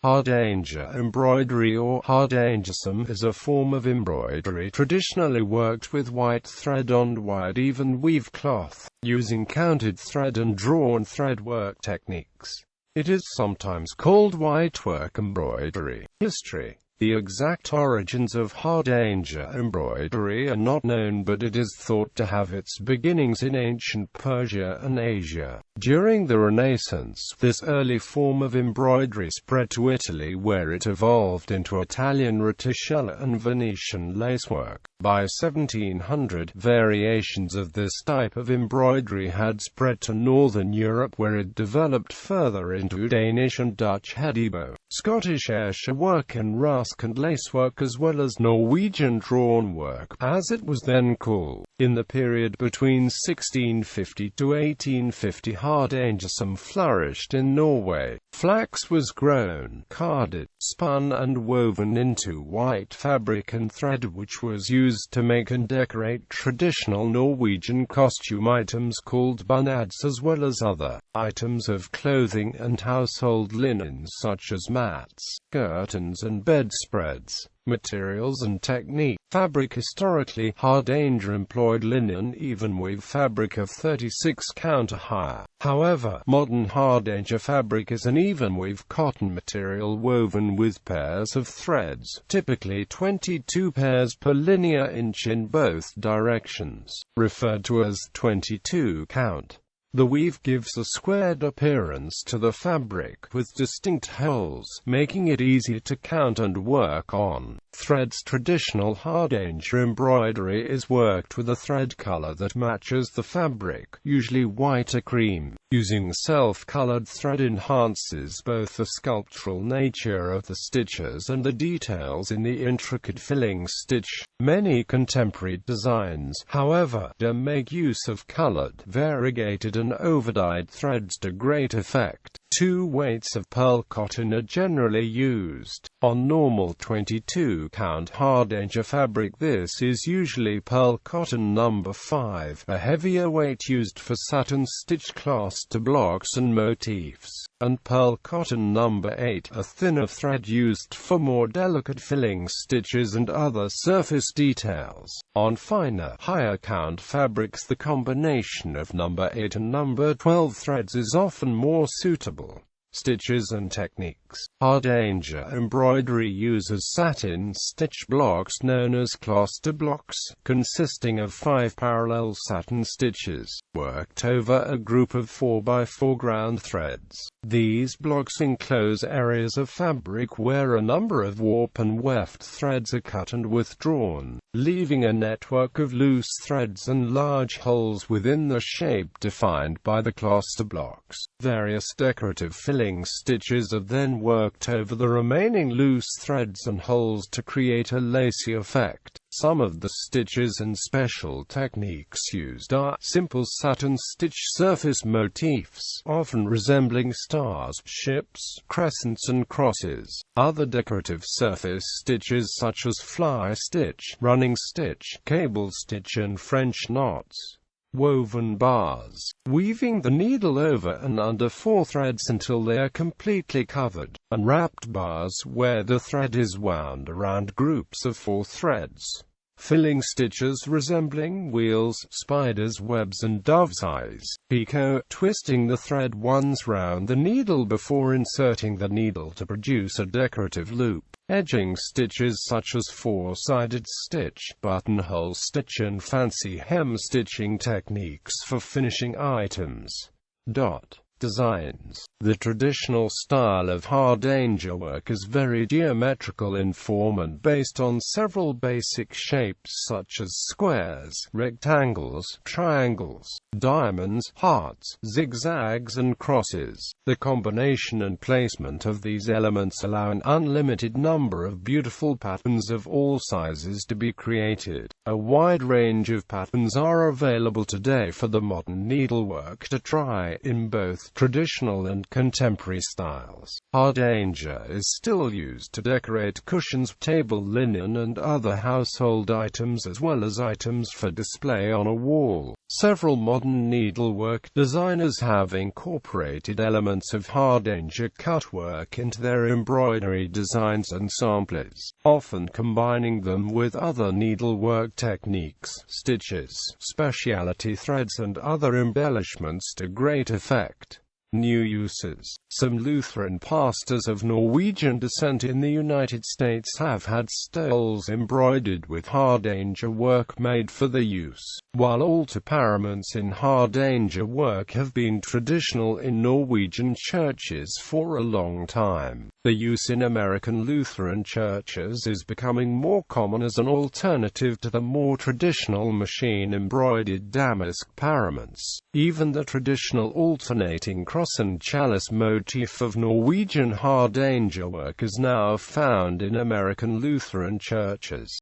Hardanger embroidery or Hardangersøm is a form of embroidery traditionally worked with white thread on wide even weave cloth, using counted thread and drawn thread work techniques. It is sometimes called whitework embroidery. History. The exact origins of Hardanger embroidery are not known, but it is thought to have its beginnings in ancient Persia and Asia. During the Renaissance, this early form of embroidery spread to Italy, where it evolved into Italian reticella and Venetian lacework. By 1700, variations of this type of embroidery had spread to northern Europe, where it developed further into Danish and Dutch hedebo, Scottish Ayrshire work and rusk and lacework, as well as Norwegian drawn work, as it was then called. In the period between 1650 to 1850, Hardangersøm flourished in Norway. Flax was grown, carded, spun and woven into white fabric and thread, which was used to make and decorate traditional Norwegian costume items called bunads, as well as other items of clothing and household linens such as mats, curtains and bedspreads. Materials and technique. Fabric. Historically, Hardanger employed linen even weave fabric of 36 count or higher. However, modern Hardanger fabric is an even weave cotton material woven with pairs of threads, typically 22 pairs per linear inch in both directions, referred to as 22 count. The weave gives a squared appearance to the fabric, with distinct holes, making it easy to count and work on. Threads. Traditional Hardanger embroidery is worked with a thread color that matches the fabric, usually white or cream. Using self-colored thread enhances both the sculptural nature of the stitches and the details in the intricate filling stitch. Many contemporary designs, however, make use of colored, variegated and overdyed threads to great effect. 2 weights of pearl cotton are generally used. On normal 22 count Hardanger fabric, this is usually pearl cotton number 5, a heavier weight used for satin stitch cloths to blocks and motifs, and pearl cotton number 8, a thinner thread used for more delicate filling stitches and other surface details. On finer, higher count fabrics, the combination of number 8 and number 12 threads is often more suitable. Stitches and techniques. Hardanger embroidery uses satin stitch blocks known as cluster blocks, consisting of 5 parallel satin stitches, worked over a group of 4x4 ground threads. These blocks enclose areas of fabric where a number of warp and weft threads are cut and withdrawn, leaving a network of loose threads and large holes within the shape defined by the cluster blocks. Various decorative filling stitches are then worked over the remaining loose threads and holes to create a lacy effect. Some of the stitches and special techniques used are simple satin stitch surface motifs, often resembling stars, ships, crescents and crosses. Other decorative surface stitches such as fly stitch, running stitch, cable stitch and French knots. Woven bars. Weaving the needle over and under 4 threads until they are completely covered. Unwrapped bars, where the thread is wound around groups of 4 threads. Filling stitches resembling wheels, spiders' webs and dove's eyes. Picot. Twisting the thread once round the needle before inserting the needle to produce a decorative loop. Edging stitches such as 4-sided stitch, buttonhole stitch and fancy hem stitching techniques for finishing items. Designs. The traditional style of Hardanger work is very geometrical in form and based on several basic shapes such as squares, rectangles, triangles, diamonds, hearts, zigzags and crosses. The combination and placement of these elements allow an unlimited number of beautiful patterns of all sizes to be created. A wide range of patterns are available today for the modern needlework to try, in both both traditional and contemporary styles. Hardanger is still used to decorate cushions, table linen and other household items, as well as items for display on a wall. Several modern needlework designers have incorporated elements of Hardanger cutwork into their embroidery designs and samplers, often combining them with other needlework techniques, stitches, specialty threads and other embellishments to great effect. New uses. Some Lutheran pastors of Norwegian descent in the United States have had stoles embroidered with Hardanger work made for their use, while altar paraments in Hardanger work have been traditional in Norwegian churches for a long time. The use in American Lutheran churches is becoming more common as an alternative to the more traditional machine-embroidered damask paraments. Even the traditional alternating cross and chalice motif of Norwegian Hardanger work is now found in American Lutheran churches.